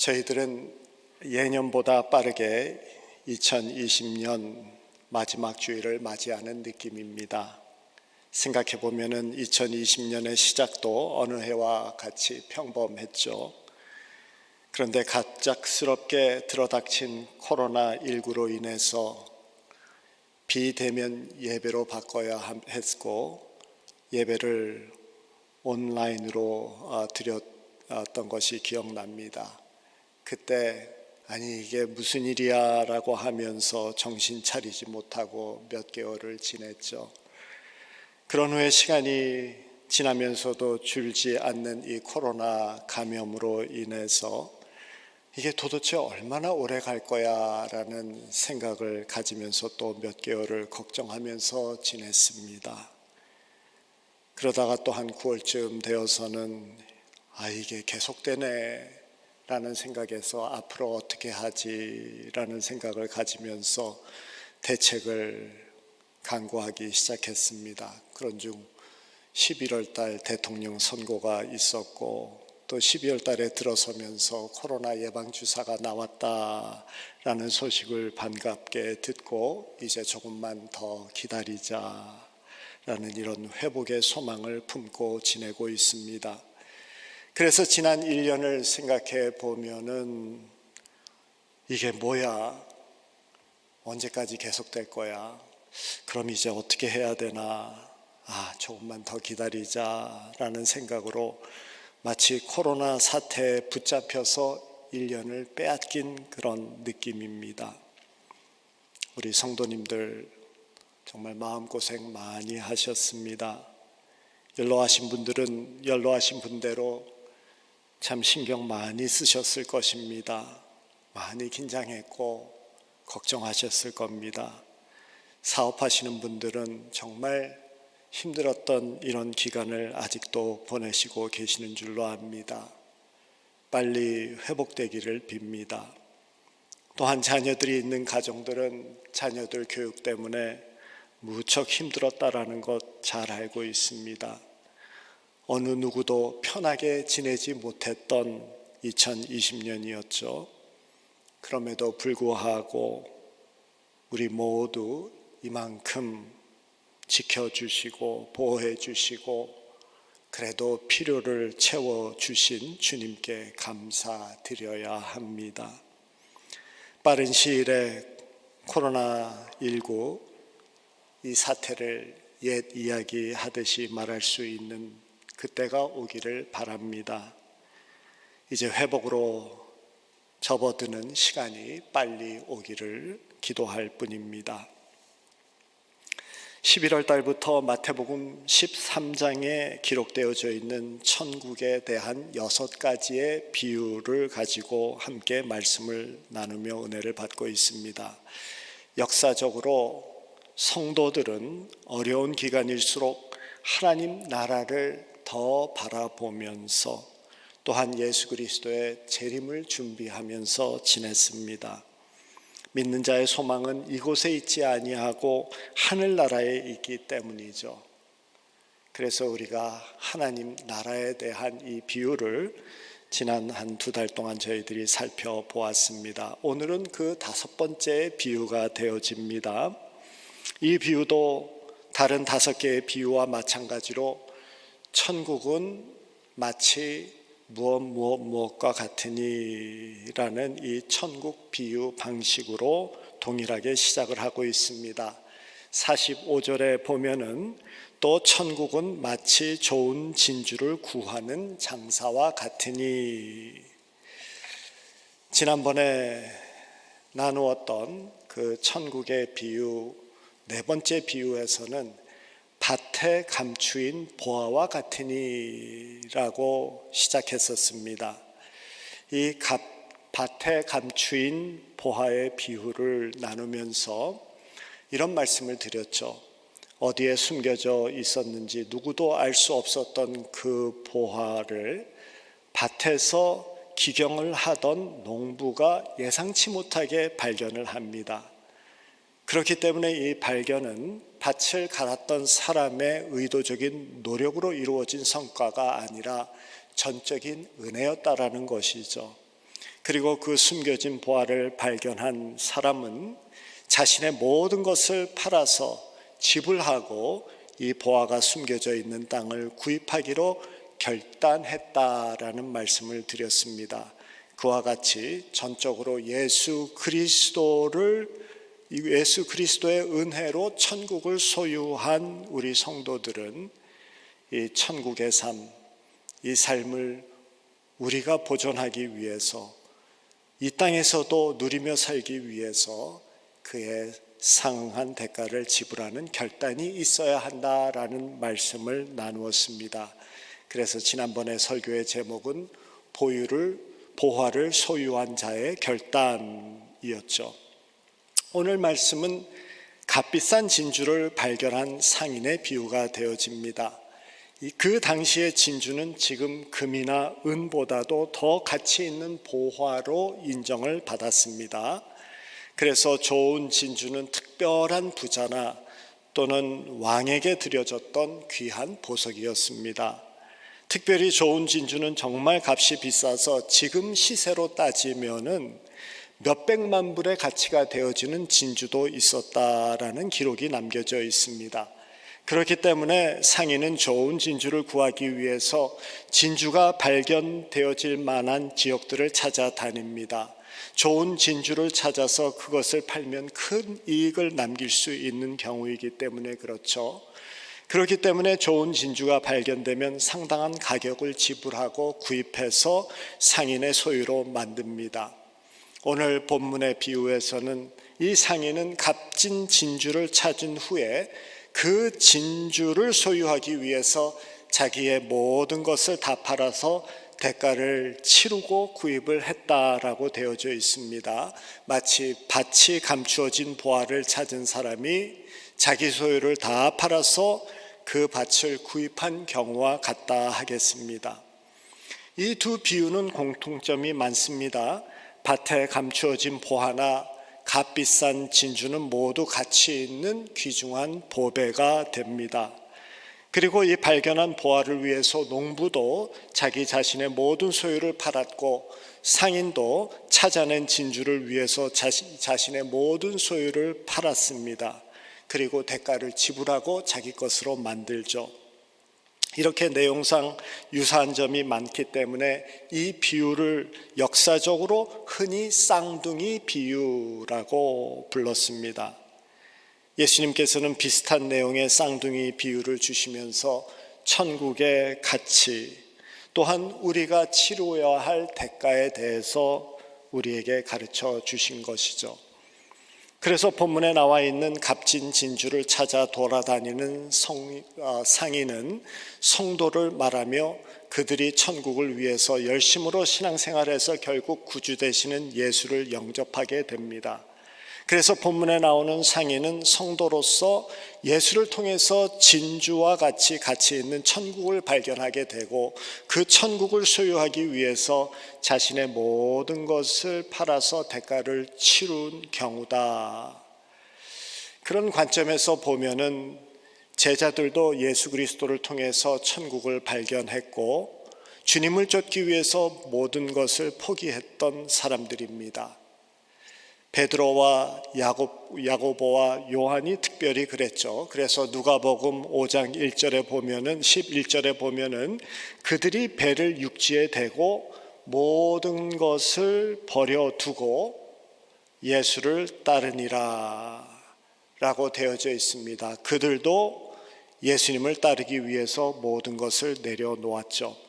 저희들은 예년보다 빠르게 2020년 마지막 주일을 맞이하는 느낌입니다. 생각해 보면은 2020년의 시작도 어느 해와 같이 평범했죠. 그런데 갑작스럽게 들어닥친 코로나19로 인해서 비대면 예배로 바꿔야 했고, 예배를 온라인으로 드렸던 것이 기억납니다. 그때 아니 이게 무슨 일이야 라고 하면서 정신 차리지 못하고 몇 개월을 지냈죠. 그런 후에 시간이 지나면서도 줄지 않는 이 코로나 감염으로 인해서 이게 도대체 얼마나 오래 갈 거야 라는 생각을 가지면서 또 몇 개월을 걱정하면서 지냈습니다. 그러다가 또 한 9월쯤 되어서는 이게 계속되네 라는 생각에서 앞으로 어떻게 하지 라는 생각을 가지면서 대책을 강구하기 시작했습니다. 그런 중 11월 달 대통령 선거가 있었고, 또 12월 달에 들어서면서 코로나 예방주사가 나왔다라는 소식을 반갑게 듣고 이제 조금만 더 기다리자라는 이런 회복의 소망을 품고 지내고 있습니다. 그래서 지난 1년을 생각해 보면은 이게 뭐야? 언제까지 계속될 거야? 그럼 이제 어떻게 해야 되나? 조금만 더 기다리자라는 생각으로 마치 코로나 사태에 붙잡혀서 1년을 빼앗긴 그런 느낌입니다. 우리 성도님들 정말 마음고생 많이 하셨습니다. 연로하신 분들은 연로하신 분대로 참 신경 많이 쓰셨을 것입니다. 많이 긴장했고 걱정하셨을 겁니다. 사업하시는 분들은 정말 힘들었던 이런 기간을 아직도 보내시고 계시는 줄로 압니다. 빨리 회복되기를 빕니다. 또한 자녀들이 있는 가정들은 자녀들 교육 때문에 무척 힘들었다라는 것 잘 알고 있습니다. 어느 누구도 편하게 지내지 못했던 2020년이었죠. 그럼에도 불구하고 우리 모두 이만큼 지켜주시고 보호해 주시고 그래도 필요를 채워주신 주님께 감사드려야 합니다. 빠른 시일에 코로나19 이 사태를 옛 이야기하듯이 말할 수 있는 그때가 오기를 바랍니다. 이제 회복으로 접어드는 시간이 빨리 오기를 기도할 뿐입니다. 11월 달부터 마태복음 13장에 기록되어져 있는 천국에 대한 6가지의 비유를 가지고 함께 말씀을 나누며 은혜를 받고 있습니다. 역사적으로 성도들은 어려운 기간일수록 하나님 나라를 더 바라보면서 또한 예수 그리스도의 재림을 준비하면서 지냈습니다. 믿는 자의 소망은 이곳에 있지 아니하고 하늘나라에 있기 때문이죠. 그래서 우리가 하나님 나라에 대한 이 비유를 지난 한 2달 동안 저희들이 살펴보았습니다. 오늘은 그 5번째 비유가 되어집니다. 이 비유도 다른 5개의 비유와 마찬가지로 천국은 마치 무엇과 같으니라는 이 천국 비유 방식으로 동일하게 시작을 하고 있습니다. 45절에 보면은 또 천국은 마치 좋은 진주를 구하는 장사와 같으니, 지난번에 나누었던 그 천국의 비유 4번째 비유에서는 밭에 감추인 보화와 같으니라고 시작했었습니다. 이 밭에 감추인 보화의 비유를 나누면서 이런 말씀을 드렸죠. 어디에 숨겨져 있었는지 누구도 알 수 없었던 그 보화를 밭에서 기경을 하던 농부가 예상치 못하게 발견을 합니다. 그렇기 때문에 이 발견은 밭을 갈았던 사람의 의도적인 노력으로 이루어진 성과가 아니라 전적인 은혜였다라는 것이죠. 그리고 그 숨겨진 보화를 발견한 사람은 자신의 모든 것을 팔아서 지불하고 이 보화가 숨겨져 있는 땅을 구입하기로 결단했다라는 말씀을 드렸습니다. 그와 같이 전적으로 예수 그리스도의 은혜로 천국을 소유한 우리 성도들은 이 천국의 삶, 이 삶을 우리가 보존하기 위해서, 이 땅에서도 누리며 살기 위해서 그의 상응한 대가를 지불하는 결단이 있어야 한다라는 말씀을 나누었습니다. 그래서 지난번에 설교의 제목은 보화를 소유한 자의 결단이었죠. 오늘 말씀은 값비싼 진주를 발견한 상인의 비유가 되어집니다. 그 당시의 진주는 지금 금이나 은보다도 더 가치 있는 보화로 인정을 받았습니다. 그래서 좋은 진주는 특별한 부자나 또는 왕에게 드려졌던 귀한 보석이었습니다. 특별히 좋은 진주는 정말 값이 비싸서 지금 시세로 따지면은 몇백만 불의 가치가 되어지는 진주도 있었다라는 기록이 남겨져 있습니다. 그렇기 때문에 상인은 좋은 진주를 구하기 위해서 진주가 발견되어질 만한 지역들을 찾아다닙니다. 좋은 진주를 찾아서 그것을 팔면 큰 이익을 남길 수 있는 경우이기 때문에 그렇죠. 그렇기 때문에 좋은 진주가 발견되면 상당한 가격을 지불하고 구입해서 상인의 소유로 만듭니다. 오늘 본문의 비유에서는 이 상인은 값진 진주를 찾은 후에 그 진주를 소유하기 위해서 자기의 모든 것을 다 팔아서 대가를 치르고 구입을 했다라고 되어져 있습니다. 마치 밭이 감추어진 보화를 찾은 사람이 자기 소유를 다 팔아서 그 밭을 구입한 경우와 같다 하겠습니다. 이 두 비유는 공통점이 많습니다. 밭에 감추어진 보화나 값비싼 진주는 모두 가치 있는 귀중한 보배가 됩니다. 그리고 이 발견한 보화를 위해서 농부도 자기 자신의 모든 소유를 팔았고 상인도 찾아낸 진주를 위해서 자신의 모든 소유를 팔았습니다. 그리고 대가를 지불하고 자기 것으로 만들죠. 이렇게 내용상 유사한 점이 많기 때문에 이 비유를 역사적으로 흔히 쌍둥이 비유라고 불렀습니다. 예수님께서는 비슷한 내용의 쌍둥이 비유를 주시면서 천국의 가치, 또한 우리가 치루어야 할 대가에 대해서 우리에게 가르쳐 주신 것이죠. 그래서 본문에 나와 있는 값진 진주를 찾아 돌아다니는 상인은 성도를 말하며 그들이 천국을 위해서 열심으로 신앙생활해서 결국 구주 되시는 예수를 영접하게 됩니다. 그래서 본문에 나오는 상인은 성도로서 예수를 통해서 진주와 같이 가치 있는 천국을 발견하게 되고 그 천국을 소유하기 위해서 자신의 모든 것을 팔아서 대가를 치른 경우다. 그런 관점에서 보면은 제자들도 예수 그리스도를 통해서 천국을 발견했고 주님을 쫓기 위해서 모든 것을 포기했던 사람들입니다. 베드로와 야고보와 요한이 특별히 그랬죠. 그래서 누가복음 5장 1절에 보면은 11절에 보면은 그들이 배를 육지에 대고 모든 것을 버려두고 예수를 따르니라 라고 되어져 있습니다. 그들도 예수님을 따르기 위해서 모든 것을 내려놓았죠.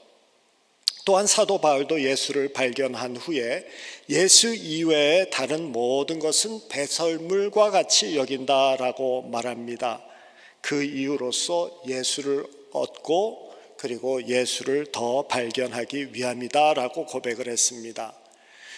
또한 사도 바울도 예수를 발견한 후에 예수 이외의 다른 모든 것은 배설물과 같이 여긴다라고 말합니다. 그 이유로서 예수를 얻고 그리고 예수를 더 발견하기 위함이다라고 고백을 했습니다.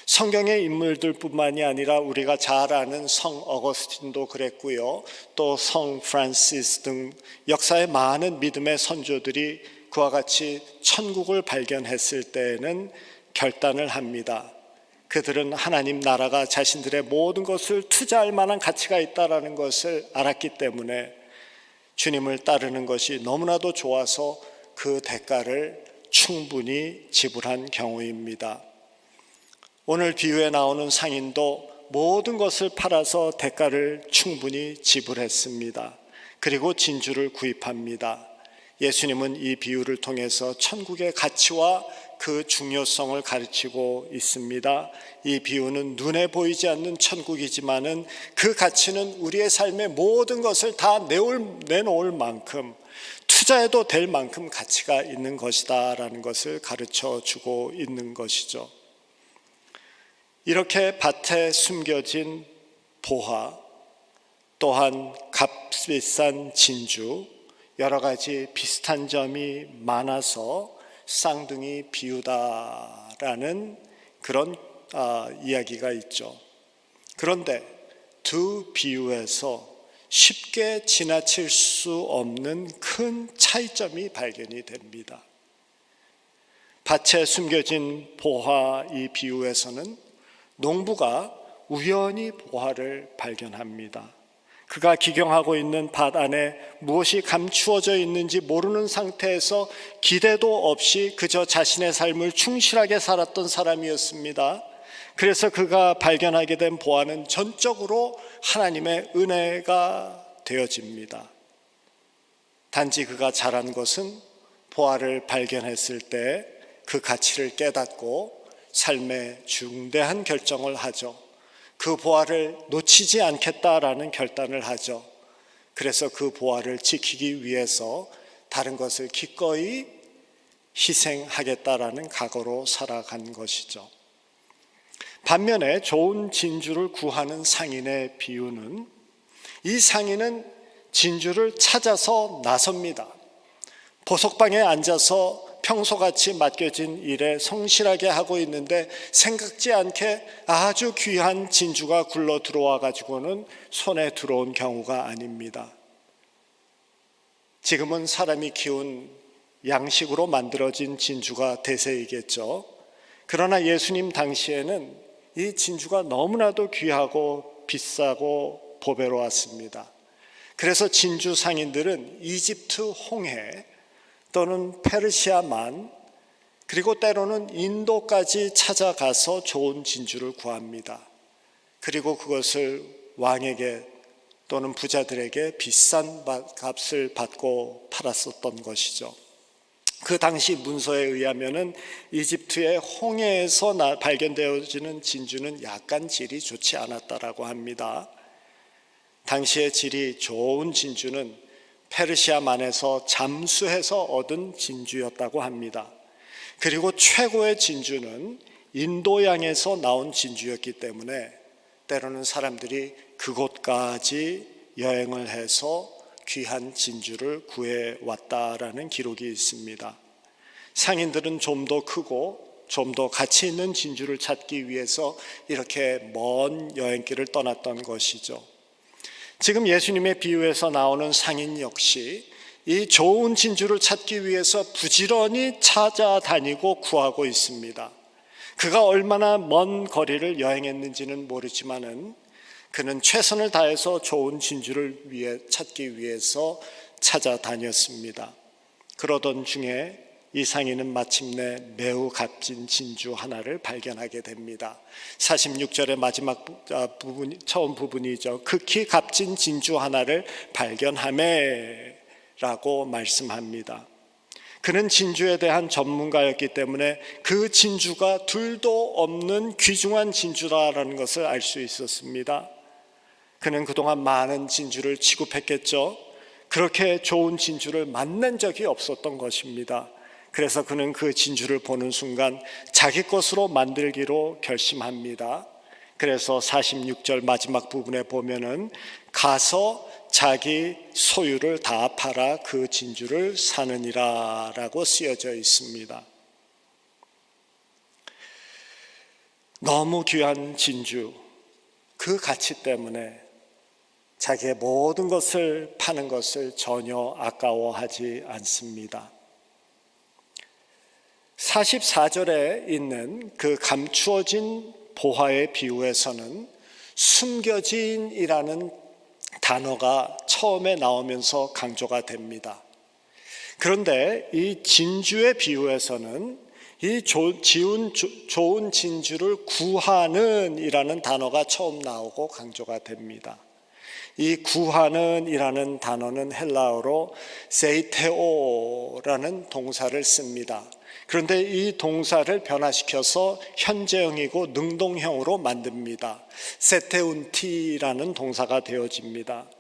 성경의 인물들뿐만이 아니라 우리가 잘 아는 성 어거스틴도 그랬고요. 또 성 프란시스 등 역사의 많은 믿음의 선조들이 그와 같이 천국을 발견했을 때에는 결단을 합니다. 그들은 하나님 나라가 자신들의 모든 것을 투자할 만한 가치가 있다는 것을 알았기 때문에 주님을 따르는 것이 너무나도 좋아서 그 대가를 충분히 지불한 경우입니다. 오늘 비유에 나오는 상인도 모든 것을 팔아서 대가를 충분히 지불했습니다. 그리고 진주를 구입합니다. 예수님은 이 비유를 통해서 천국의 가치와 그 중요성을 가르치고 있습니다. 이 비유는 눈에 보이지 않는 천국이지만은 그 가치는 우리의 삶의 모든 것을 다 내놓을 만큼, 투자해도 될 만큼 가치가 있는 것이다라는 것을 가르쳐 주고 있는 것이죠. 이렇게 밭에 숨겨진 보화, 또한 값비싼 진주, 여러 가지 비슷한 점이 많아서 쌍둥이 비유다라는 그런 이야기가 있죠. 그런데 두 비유에서 쉽게 지나칠 수 없는 큰 차이점이 발견이 됩니다. 밭에 숨겨진 보화 이 비유에서는 농부가 우연히 보화를 발견합니다. 그가 기경하고 있는 밭 안에 무엇이 감추어져 있는지 모르는 상태에서 기대도 없이 그저 자신의 삶을 충실하게 살았던 사람이었습니다. 그래서 그가 발견하게 된 보화는 전적으로 하나님의 은혜가 되어집니다. 단지 그가 잘한 것은 보화를 발견했을 때 그 가치를 깨닫고 삶의 중대한 결정을 하죠. 그 보화를 놓치지 않겠다라는 결단을 하죠. 그래서 그 보화를 지키기 위해서 다른 것을 기꺼이 희생하겠다라는 각오로 살아간 것이죠. 반면에 좋은 진주를 구하는 상인의 비유는, 이 상인은 진주를 찾아서 나섭니다. 보석방에 앉아서 평소같이 맡겨진 일에 성실하게 하고 있는데 생각지 않게 아주 귀한 진주가 굴러 들어와 가지고는 손에 들어온 경우가 아닙니다. 지금은 사람이 키운 양식으로 만들어진 진주가 대세이겠죠. 그러나 예수님 당시에는 이 진주가 너무나도 귀하고 비싸고 보배로웠습니다. 그래서 진주 상인들은 이집트 홍해 또는 페르시아만, 그리고 때로는 인도까지 찾아가서 좋은 진주를 구합니다. 그리고 그것을 왕에게 또는 부자들에게 비싼 값을 받고 팔았었던 것이죠. 그 당시 문서에 의하면은 이집트의 홍해에서 발견되어지는 진주는 약간 질이 좋지 않았다라고 합니다. 당시의 질이 좋은 진주는 페르시아만에서 잠수해서 얻은 진주였다고 합니다. 그리고 최고의 진주는 인도양에서 나온 진주였기 때문에 때로는 사람들이 그곳까지 여행을 해서 귀한 진주를 구해왔다라는 기록이 있습니다. 상인들은 좀 더 크고 좀 더 가치 있는 진주를 찾기 위해서 이렇게 먼 여행길을 떠났던 것이죠. 지금 예수님의 비유에서 나오는 상인 역시 이 좋은 진주를 찾기 위해서 부지런히 찾아다니고 구하고 있습니다. 그가 얼마나 먼 거리를 여행했는지는 모르지만은 그는 최선을 다해서 좋은 진주를 찾기 위해서 찾아다녔습니다. 그러던 중에 이 상인은 마침내 매우 값진 진주 하나를 발견하게 됩니다. 46절의 마지막 부분, 처음 부분이죠. 극히 값진 진주 하나를 발견하매 라고 말씀합니다. 그는 진주에 대한 전문가였기 때문에 그 진주가 둘도 없는 귀중한 진주라는 것을 알 수 있었습니다. 그는 그동안 많은 진주를 취급했겠죠. 그렇게 좋은 진주를 만난 적이 없었던 것입니다. 그래서 그는 그 진주를 보는 순간 자기 것으로 만들기로 결심합니다. 그래서 46절 마지막 부분에 보면은 가서 자기 소유를 다 팔아 그 진주를 사느니라 라고 쓰여져 있습니다. 너무 귀한 진주, 그 가치 때문에 자기의 모든 것을 파는 것을 전혀 아까워하지 않습니다. 44절에 있는 그 감추어진 보화의 비유에서는 숨겨진이라는 단어가 처음에 나오면서 강조가 됩니다. 그런데 이 진주의 비유에서는 이 좋은 진주를 구하는 이라는 단어가 처음 나오고 강조가 됩니다. 이 구하는 이라는 단어는 헬라어로 세이테오라는 동사를 씁니다. 그런데 이 동사를 변화시켜서 현재형이고 능동형으로 만듭니다. 세테운티라는 동사가 되어집니다.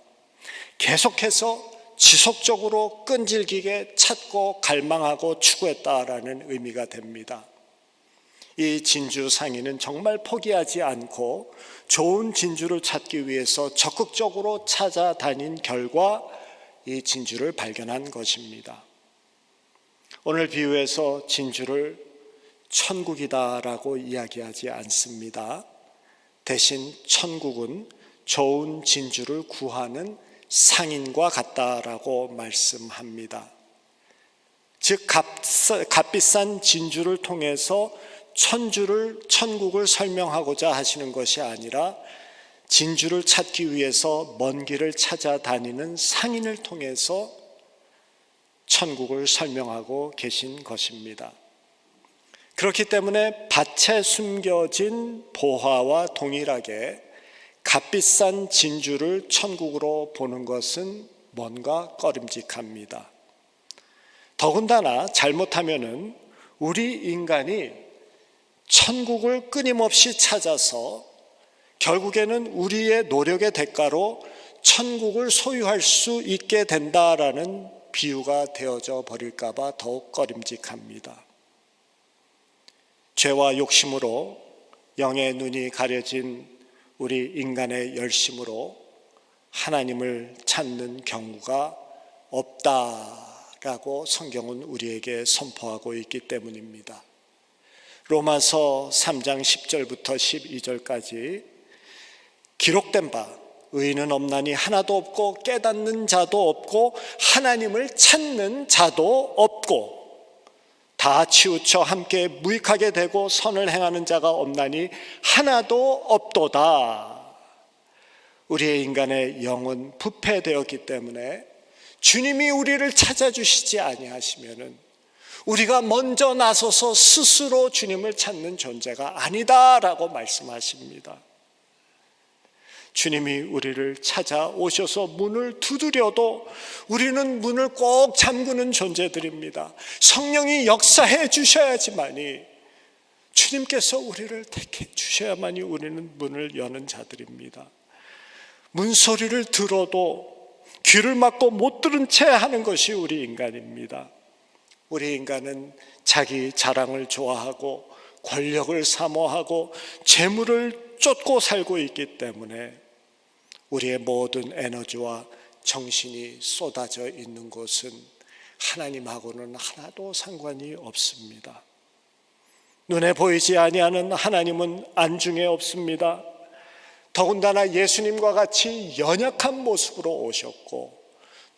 계속해서 지속적으로 끈질기게 찾고 갈망하고 추구했다라는 의미가 됩니다. 이 진주 상인은 정말 포기하지 않고 좋은 진주를 찾기 위해서 적극적으로 찾아다닌 결과 이 진주를 발견한 것입니다. 오늘 비유에서 진주를 천국이다라고 이야기하지 않습니다. 대신 천국은 좋은 진주를 구하는 상인과 같다라고 말씀합니다. 즉 값비싼 진주를 통해서 천국을 설명하고자 하시는 것이 아니라 진주를 찾기 위해서 먼 길을 찾아다니는 상인을 통해서 천국을 설명하고 계신 것입니다. 그렇기 때문에 밭에 숨겨진 보화와 동일하게 값비싼 진주를 천국으로 보는 것은 뭔가 꺼림직합니다. 더군다나 잘못하면은 우리 인간이 천국을 끊임없이 찾아서 결국에는 우리의 노력의 대가로 천국을 소유할 수 있게 된다라는 비유가 되어져 버릴까 봐 더욱 꺼림직합니다. 죄와 욕심으로 영의 눈이 가려진 우리 인간의 열심으로 하나님을 찾는 경우가 없다라고 성경은 우리에게 선포하고 있기 때문입니다. 로마서 3장 10절부터 12절까지 기록된 바 의인은 없나니 하나도 없고 깨닫는 자도 없고 하나님을 찾는 자도 없고 다 치우쳐 함께 무익하게 되고 선을 행하는 자가 없나니 하나도 없도다. 우리의 인간의 영은 부패되었기 때문에 주님이 우리를 찾아주시지 아니하시면은 우리가 먼저 나서서 스스로 주님을 찾는 존재가 아니다라고 말씀하십니다. 주님이 우리를 찾아오셔서 문을 두드려도 우리는 문을 꼭 잠그는 존재들입니다. 성령이 역사해 주셔야지만이, 주님께서 우리를 택해 주셔야만이 우리는 문을 여는 자들입니다. 문소리를 들어도 귀를 막고 못 들은 채 하는 것이 우리 인간입니다. 우리 인간은 자기 자랑을 좋아하고 권력을 사모하고 재물을 쫓고 살고 있기 때문에 우리의 모든 에너지와 정신이 쏟아져 있는 곳은 하나님하고는 하나도 상관이 없습니다. 눈에 보이지 아니하는 하나님은 안중에 없습니다. 더군다나 예수님과 같이 연약한 모습으로 오셨고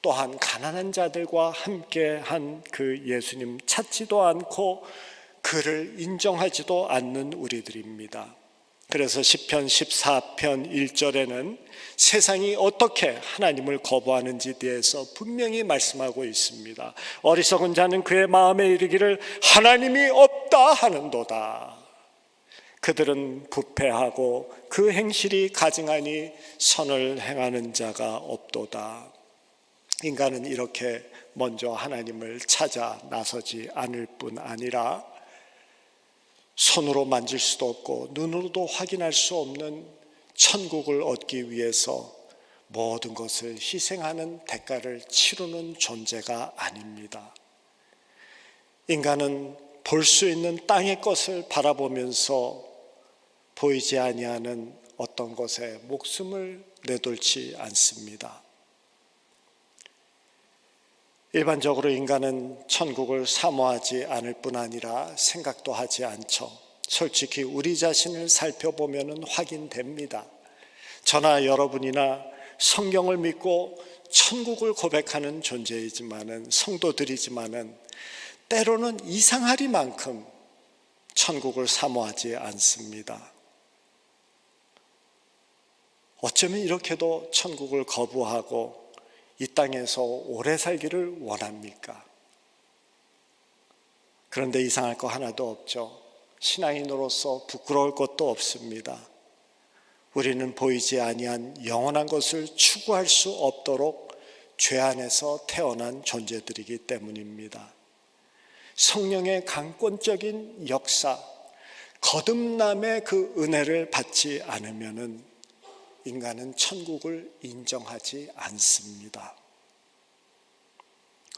또한 가난한 자들과 함께한 그 예수님 찾지도 않고 그를 인정하지도 않는 우리들입니다. 그래서 시편 14편 1절에는 세상이 어떻게 하나님을 거부하는지에 대해서 분명히 말씀하고 있습니다. 어리석은 자는 그의 마음에 이르기를 하나님이 없다 하는도다. 그들은 부패하고 그 행실이 가증하니 선을 행하는 자가 없도다. 인간은 이렇게 먼저 하나님을 찾아 나서지 않을 뿐 아니라 손으로 만질 수도 없고 눈으로도 확인할 수 없는 천국을 얻기 위해서 모든 것을 희생하는 대가를 치르는 존재가 아닙니다. 인간은 볼 수 있는 땅의 것을 바라보면서 보이지 아니하는 어떤 것에 목숨을 내돌지 않습니다. 일반적으로 인간은 천국을 사모하지 않을 뿐 아니라 생각도 하지 않죠. 솔직히 우리 자신을 살펴보면 확인됩니다. 저나 여러분이나 성경을 믿고 천국을 고백하는 존재이지만은, 성도들이지만은 때로는 이상하리만큼 천국을 사모하지 않습니다. 어쩌면 이렇게도 천국을 거부하고 이 땅에서 오래 살기를 원합니까? 그런데 이상할 거 하나도 없죠. 신앙인으로서 부끄러울 것도 없습니다. 우리는 보이지 아니한 영원한 것을 추구할 수 없도록 죄 안에서 태어난 존재들이기 때문입니다. 성령의 강권적인 역사, 거듭남의 그 은혜를 받지 않으면은 인간은 천국을 인정하지 않습니다.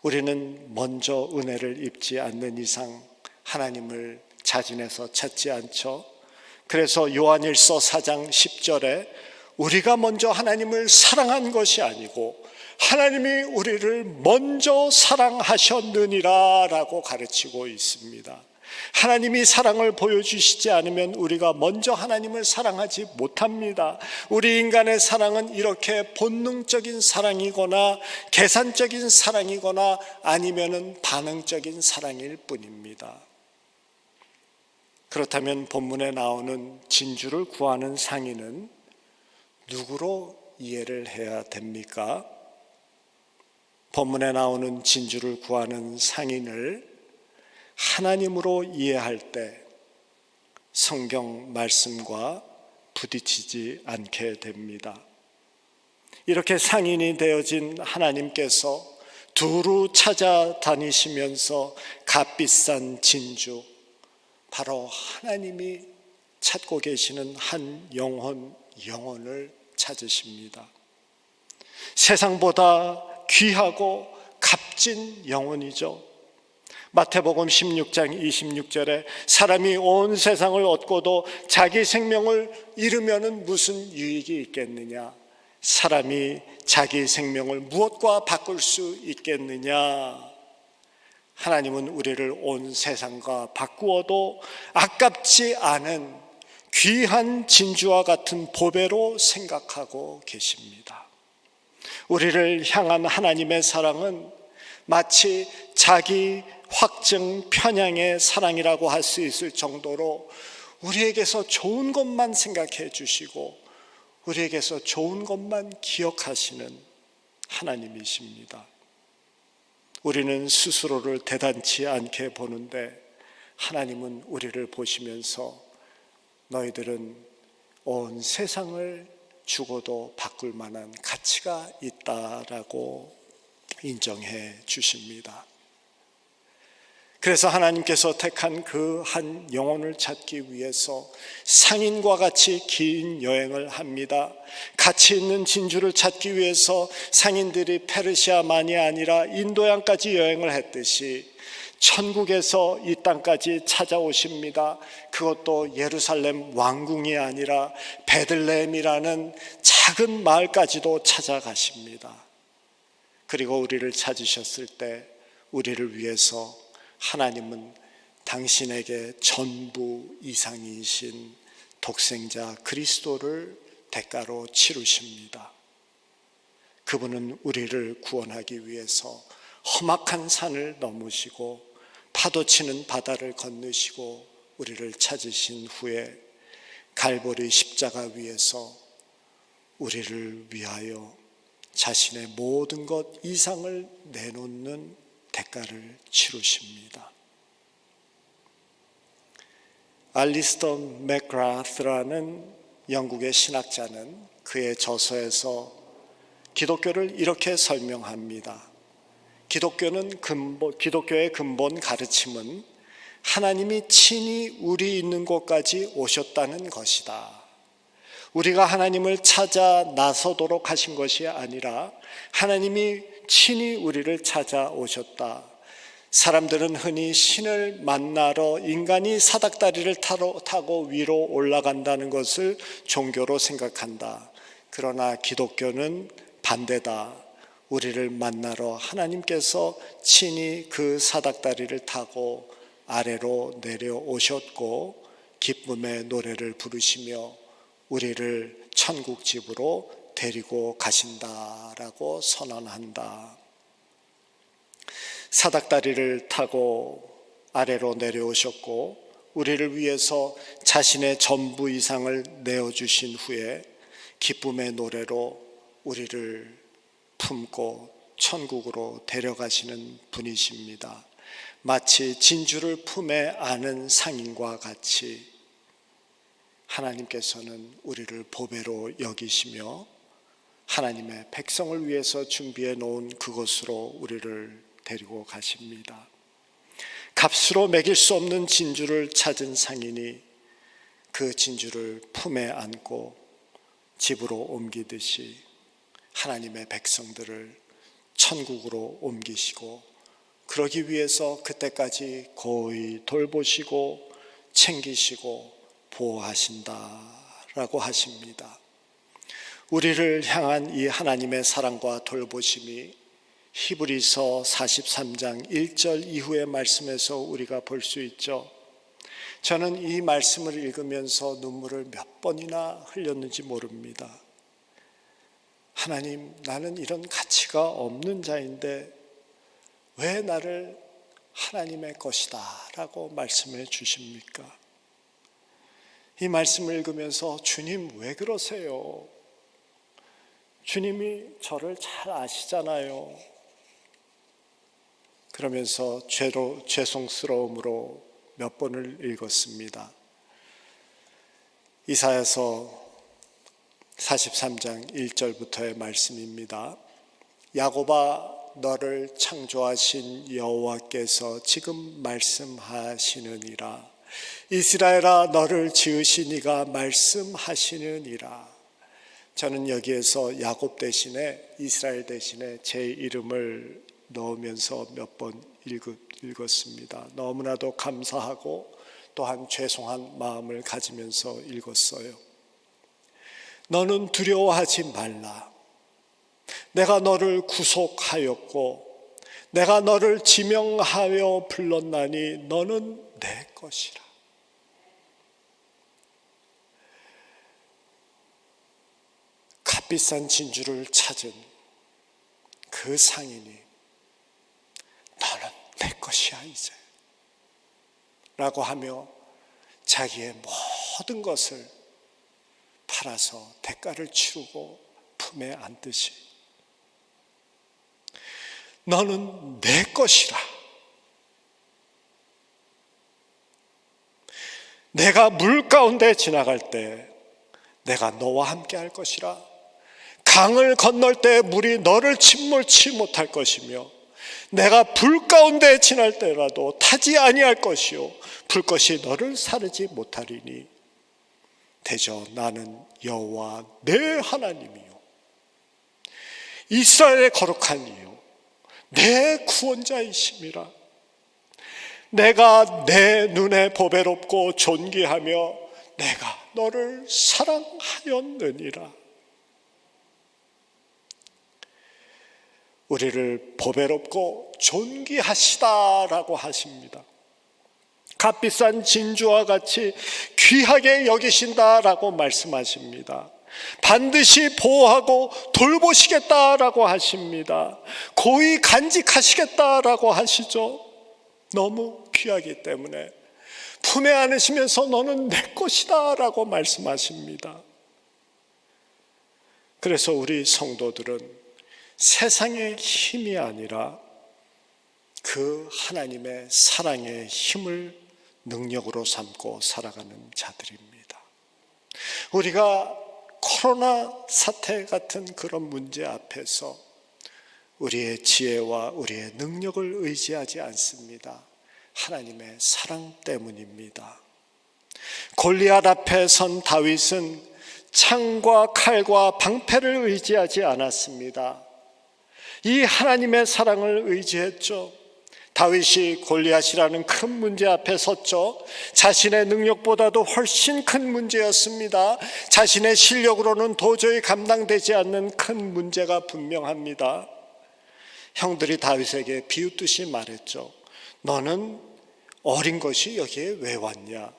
우리는 먼저 은혜를 입지 않는 이상 하나님을 자진해서 찾지 않죠. 그래서 요한일서 4장 10절에 우리가 먼저 하나님을 사랑한 것이 아니고 하나님이 우리를 먼저 사랑하셨느니라 라고 가르치고 있습니다. 하나님이 사랑을 보여주시지 않으면 우리가 먼저 하나님을 사랑하지 못합니다. 우리 인간의 사랑은 이렇게 본능적인 사랑이거나 계산적인 사랑이거나 아니면은 반응적인 사랑일 뿐입니다. 그렇다면 본문에 나오는 진주를 구하는 상인은 누구로 이해를 해야 됩니까? 본문에 나오는 진주를 구하는 상인을 하나님으로 이해할 때 성경 말씀과 부딪히지 않게 됩니다. 이렇게 상인이 되어진 하나님께서 두루 찾아다니시면서 값비싼 진주, 바로 하나님이 찾고 계시는 한 영혼을 찾으십니다. 세상보다 귀하고 값진 영혼이죠. 마태복음 16장 26절에 사람이 온 세상을 얻고도 자기 생명을 잃으면 무슨 유익이 있겠느냐? 사람이 자기 생명을 무엇과 바꿀 수 있겠느냐? 하나님은 우리를 온 세상과 바꾸어도 아깝지 않은 귀한 진주와 같은 보배로 생각하고 계십니다. 우리를 향한 하나님의 사랑은 마치 자기 확증 편향의 사랑이라고 할 수 있을 정도로 우리에게서 좋은 것만 생각해 주시고 우리에게서 좋은 것만 기억하시는 하나님이십니다. 우리는 스스로를 대단치 않게 보는데 하나님은 우리를 보시면서 너희들은 온 세상을 주고도 바꿀 만한 가치가 있다라고 인정해 주십니다. 그래서 하나님께서 택한 그 한 영혼을 찾기 위해서 상인과 같이 긴 여행을 합니다. 가치 있는 진주를 찾기 위해서 상인들이 페르시아만이 아니라 인도양까지 여행을 했듯이 천국에서 이 땅까지 찾아오십니다. 그것도 예루살렘 왕궁이 아니라 베들레헴이라는 작은 마을까지도 찾아가십니다. 그리고 우리를 찾으셨을 때 우리를 위해서 하나님은 당신에게 전부 이상이신 독생자 그리스도를 대가로 치르십니다. 그분은 우리를 구원하기 위해서 험악한 산을 넘으시고 파도치는 바다를 건너시고 우리를 찾으신 후에 갈보리 십자가 위에서 우리를 위하여 자신의 모든 것 이상을 내놓는 대가를 치르십니다. 알리스터 맥그라스라는 영국의 신학자는 그의 저서에서 기독교를 이렇게 설명합니다. 기독교의 근본 가르침은 하나님이 친히 우리 있는 곳까지 오셨다는 것이다. 우리가 하나님을 찾아 나서도록 하신 것이 아니라 하나님이 친히 우리를 찾아오셨다. 사람들은 흔히 신을 만나러 인간이 사닥다리를 타고 위로 올라간다는 것을 종교로 생각한다. 그러나 기독교는 반대다. 우리를 만나러 하나님께서 친히 그 사닥다리를 타고 아래로 내려오셨고 기쁨의 노래를 부르시며 우리를 천국 집으로 데리고 가신다라고 선언한다. 사닥다리를 타고 아래로 내려오셨고 우리를 위해서 자신의 전부 이상을 내어주신 후에 기쁨의 노래로 우리를 품고 천국으로 데려가시는 분이십니다. 마치 진주를 품에 안은 상인과 같이 하나님께서는 우리를 보배로 여기시며 하나님의 백성을 위해서 준비해 놓은 그곳으로 우리를 데리고 가십니다. 값으로 매길 수 없는 진주를 찾은 상인이 그 진주를 품에 안고 집으로 옮기듯이 하나님의 백성들을 천국으로 옮기시고 그러기 위해서 그때까지 고이 돌보시고 챙기시고 보호하신다라고 하십니다. 우리를 향한 이 하나님의 사랑과 돌보심이 히브리서 43장 1절 이후의 말씀에서 우리가 볼 수 있죠. 저는 이 말씀을 읽으면서 눈물을 몇 번이나 흘렸는지 모릅니다. 하나님, 나는 이런 가치가 없는 자인데 왜 나를 하나님의 것이다 라고 말씀해 주십니까? 이 말씀을 읽으면서 주님 왜 그러세요? 주님이 저를 잘 아시잖아요. 그러면서 죄송스러움으로 몇 번을 읽었습니다. 이사야서 43장 1절부터의 말씀입니다. 야곱아, 너를 창조하신 여호와께서 지금 말씀하시느니라. 이스라엘아, 너를 지으신 이가 말씀하시느니라. 저는 여기에서 야곱 대신에 이스라엘 대신에 제 이름을 넣으면서 몇 번 읽었습니다. 너무나도 감사하고 또한 죄송한 마음을 가지면서 읽었어요. 너는 두려워하지 말라. 내가 너를 구속하였고 내가 너를 지명하여 불렀나니 너는 내 것이라. 값비싼 진주를 찾은 그 상인이 너는 내 것이야 이제 라고 하며 자기의 모든 것을 팔아서 대가를 치르고 품에 안듯이 너는 내 것이라. 내가 물 가운데 지나갈 때 내가 너와 함께 할 것이라. 강을 건널 때 물이 너를 침몰치 못할 것이며 내가 불 가운데 지날 때라도 타지 아니할 것이요 불꽃이 너를 사르지 못하리니 대저 나는 여호와 내 하나님이요 이스라엘의 거룩한 이요 내 구원자이심이라. 내가 내 눈에 보배롭고 존귀하며 내가 너를 사랑하였느니라. 우리를 보배롭고 존귀하시다라고 하십니다. 값비싼 진주와 같이 귀하게 여기신다라고 말씀하십니다. 반드시 보호하고 돌보시겠다라고 하십니다. 고이 간직하시겠다라고 하시죠. 너무 귀하기 때문에 품에 안으시면서 너는 내 것이다 라고 말씀하십니다. 그래서 우리 성도들은 세상의 힘이 아니라 그 하나님의 사랑의 힘을 능력으로 삼고 살아가는 자들입니다. 우리가 코로나 사태 같은 그런 문제 앞에서 우리의 지혜와 우리의 능력을 의지하지 않습니다. 하나님의 사랑 때문입니다. 골리앗 앞에 선 다윗은 창과 칼과 방패를 의지하지 않았습니다. 이 하나님의 사랑을 의지했죠. 다윗이 골리앗이라는 큰 문제 앞에 섰죠. 자신의 능력보다도 훨씬 큰 문제였습니다. 자신의 실력으로는 도저히 감당되지 않는 큰 문제가 분명합니다. 형들이 다윗에게 비웃듯이 말했죠. 너는 어린 것이 여기에 왜 왔냐?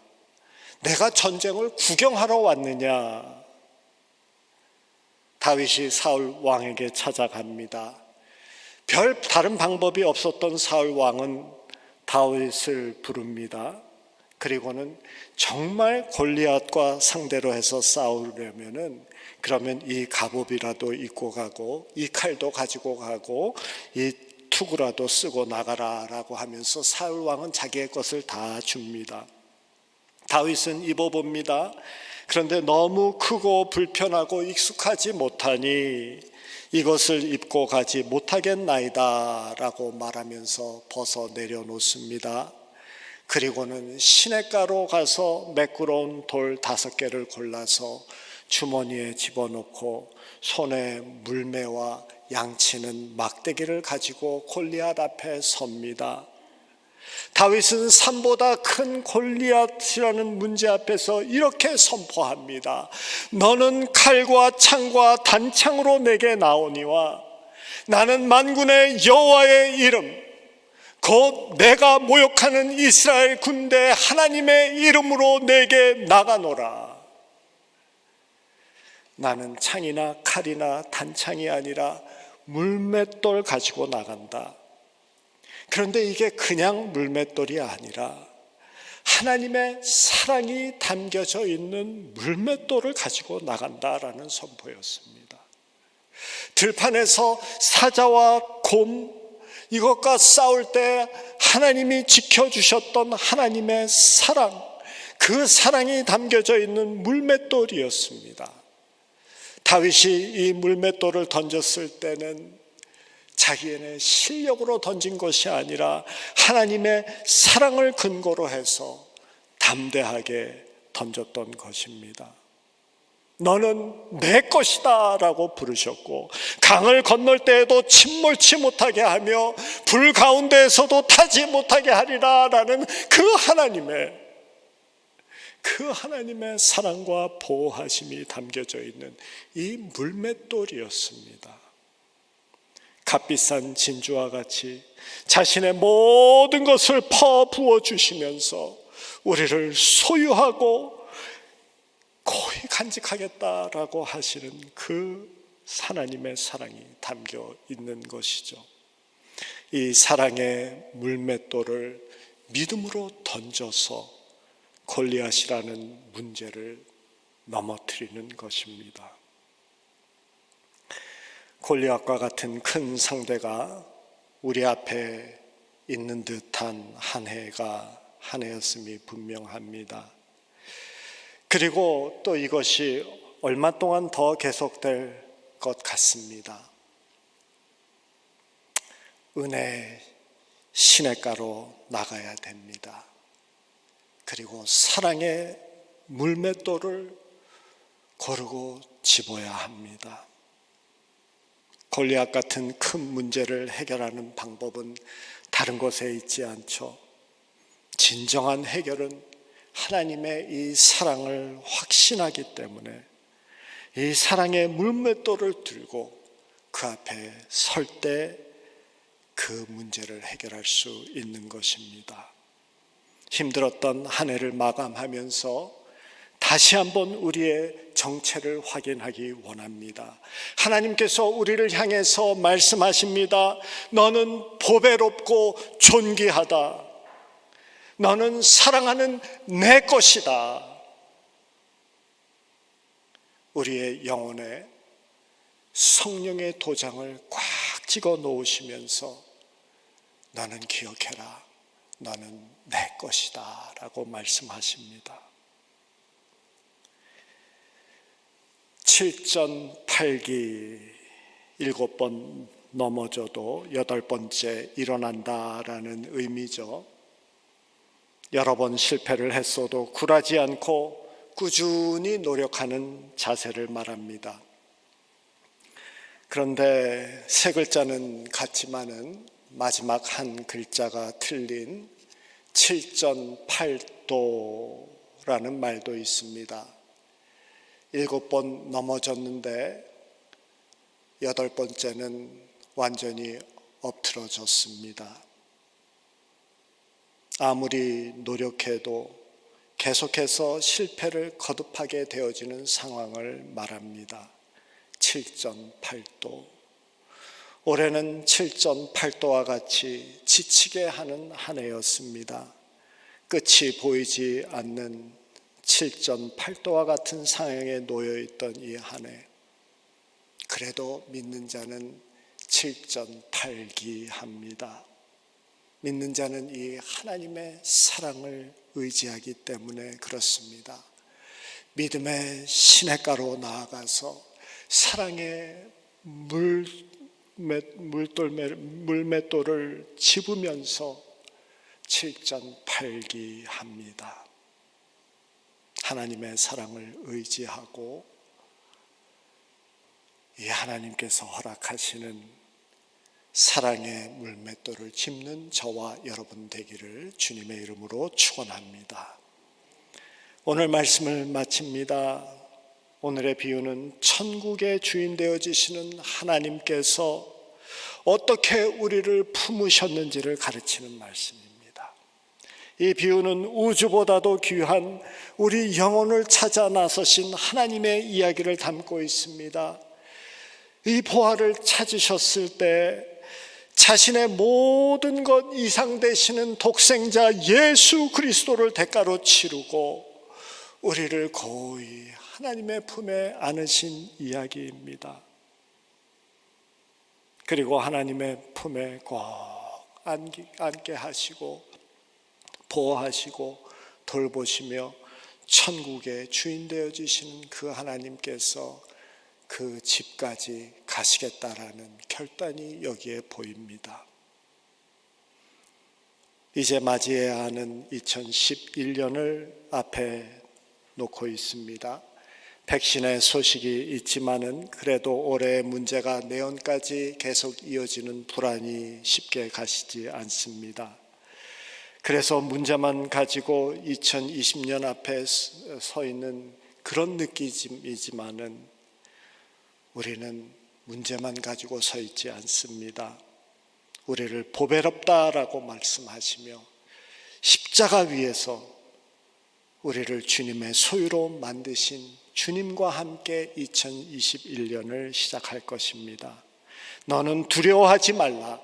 내가 전쟁을 구경하러 왔느냐? 다윗이 사울 왕에게 찾아갑니다. 별 다른 방법이 없었던 사울 왕은 다윗을 부릅니다. 그리고는 정말 골리앗과 상대로 해서 싸우려면은 그러면 이 갑옷이라도 입고 가고 이 칼도 가지고 가고 이 투구라도 쓰고 나가라라고 하면서 사울 왕은 자기의 것을 다 줍니다. 다윗은 입어봅니다. 그런데 너무 크고 불편하고 익숙하지 못하니 이것을 입고 가지 못하겠나이다 라고 말하면서 벗어 내려놓습니다. 그리고는 시냇가로 가서 매끄러운 돌 5개를 골라서 주머니에 집어넣고 손에 물매와 양치는 막대기를 가지고 골리앗 앞에 섭니다. 다윗은 산보다 큰 골리앗이라는 문제 앞에서 이렇게 선포합니다. 너는 칼과 창과 단창으로 내게 나오니와 나는 만군의 여호와의 이름 곧 내가 모욕하는 이스라엘 군대 하나님의 이름으로 내게 나가노라. 나는 창이나 칼이나 단창이 아니라 물맷돌 가지고 나간다. 그런데 이게 그냥 물맷돌이 아니라 하나님의 사랑이 담겨져 있는 물맷돌을 가지고 나간다라는 선포였습니다. 들판에서 사자와 곰 이것과 싸울 때 하나님이 지켜주셨던 하나님의 사랑, 그 사랑이 담겨져 있는 물맷돌이었습니다. 다윗이 이 물맷돌을 던졌을 때는 자기의 실력으로 던진 것이 아니라 하나님의 사랑을 근거로 해서 담대하게 던졌던 것입니다. 너는 내 것이다 라고 부르셨고 강을 건널 때에도 침몰치 못하게 하며 불 가운데에서도 타지 못하게 하리라 라는 그 하나님의 사랑과 보호하심이 담겨져 있는 이 물맷돌이었습니다. 값비싼 진주와 같이 자신의 모든 것을 퍼부어 주시면서 우리를 소유하고 거의 간직하겠다라고 하시는 그 하나님의 사랑이 담겨 있는 것이죠. 이 사랑의 물맷돌을 믿음으로 던져서 골리앗이라는 문제를 넘어뜨리는 것입니다. 골리앗과 같은 큰 상대가 우리 앞에 있는 듯한 한 해였음이 분명합니다. 그리고 또 이것이 얼마 동안 더 계속될 것 같습니다. 은혜 시냇가로 나가야 됩니다. 그리고 사랑의 물맷돌을 고르고 집어야 합니다. 골리앗 같은 큰 문제를 해결하는 방법은 다른 곳에 있지 않죠. 진정한 해결은 하나님의 이 사랑을 확신하기 때문에 이 사랑의 물맷돌을 들고 그 앞에 설 때 그 문제를 해결할 수 있는 것입니다. 힘들었던 한 해를 마감하면서 다시 한번 우리의 정체를 확인하기 원합니다. 하나님께서 우리를 향해서 말씀하십니다. 너는 보배롭고 존귀하다. 너는 사랑하는 내 것이다. 우리의 영혼에 성령의 도장을 꽉 찍어 놓으시면서 너는 기억해라. 너는 내 것이다 라고 말씀하십니다. 7전 8기 7번 넘어져도 8번째 일어난다라는 의미죠. 여러 번 실패를 했어도 굴하지 않고 꾸준히 노력하는 자세를 말합니다. 그런데 세 글자는 같지만은 마지막 한 글자가 틀린 7전8도라는 말도 있습니다. 7번 넘어졌는데 8번째는 완전히 엎드러졌습니다. 아무리 노력해도 계속해서 실패를 거듭하게 되어지는 상황을 말합니다. 7전8도. 올해는 7전8도와 같이 지치게 하는 한 해였습니다. 끝이 보이지 않는 7전8도와 같은 상황에 놓여있던 이 한 해. 그래도 믿는 자는 칠전팔기합니다. 믿는 자는 이 하나님의 사랑을 의지하기 때문에 그렇습니다. 믿음의 시냇가로 나아가서 사랑의 물맷돌을 집으면서 칠전팔기합니다. 하나님의 사랑을 의지하고 이 하나님께서 허락하시는 사랑의 물맷돌을 짚는 저와 여러분 되기를 주님의 이름으로 축원합니다. 오늘 말씀을 마칩니다. 오늘의 비유는 천국의 주인 되어지시는 하나님께서 어떻게 우리를 품으셨는지를 가르치는 말씀입니다. 이 비유는 우주보다도 귀한 우리 영혼을 찾아 나서신 하나님의 이야기를 담고 있습니다. 이 보화를 찾으셨을 때 자신의 모든 것 이상 되시는 독생자 예수 그리스도를 대가로 치르고 우리를 거의 하나님의 품에 안으신 이야기입니다. 그리고 하나님의 품에 꼭 안게 하시고 보호하시고 돌보시며 천국의 주인 되어주시는 그 하나님께서 그 집까지 가시겠다라는 결단이 여기에 보입니다. 이제 맞이해야 하는 2011년을 앞에 놓고 있습니다. 백신의 소식이 있지만은 그래도 올해의 문제가 내년까지 계속 이어지는 불안이 쉽게 가시지 않습니다. 그래서 문제만 가지고 2020년 앞에 서 있는 그런 느낌이지만은 우리는 문제만 가지고 서 있지 않습니다. 우리를 보배롭다라고 말씀하시며 십자가 위에서 우리를 주님의 소유로 만드신 주님과 함께 2021년을 시작할 것입니다. 너는 두려워하지 말라.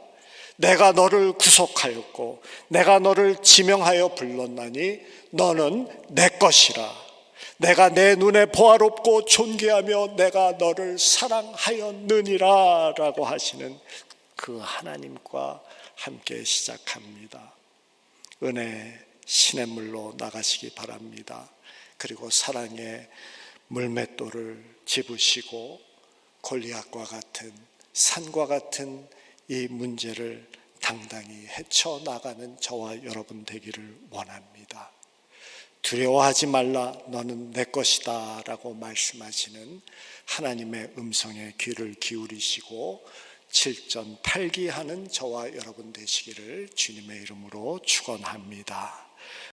내가 너를 구속하였고 내가 너를 지명하여 불렀나니 너는 내 것이라. 내가 내 눈에 보아롭고 존귀하며 내가 너를 사랑하였느니라 라고 하시는 그 하나님과 함께 시작합니다. 은혜 시냇물로 나가시기 바랍니다. 그리고 사랑의 물맷돌을 집으시고 골리앗과 같은 산과 같은 이 문제를 당당히 헤쳐나가는 저와 여러분 되기를 원합니다. 두려워하지 말라 너는 내 것이다 라고 말씀하시는 하나님의 음성에 귀를 기울이시고 칠전팔기하는 저와 여러분 되시기를 주님의 이름으로 축원합니다.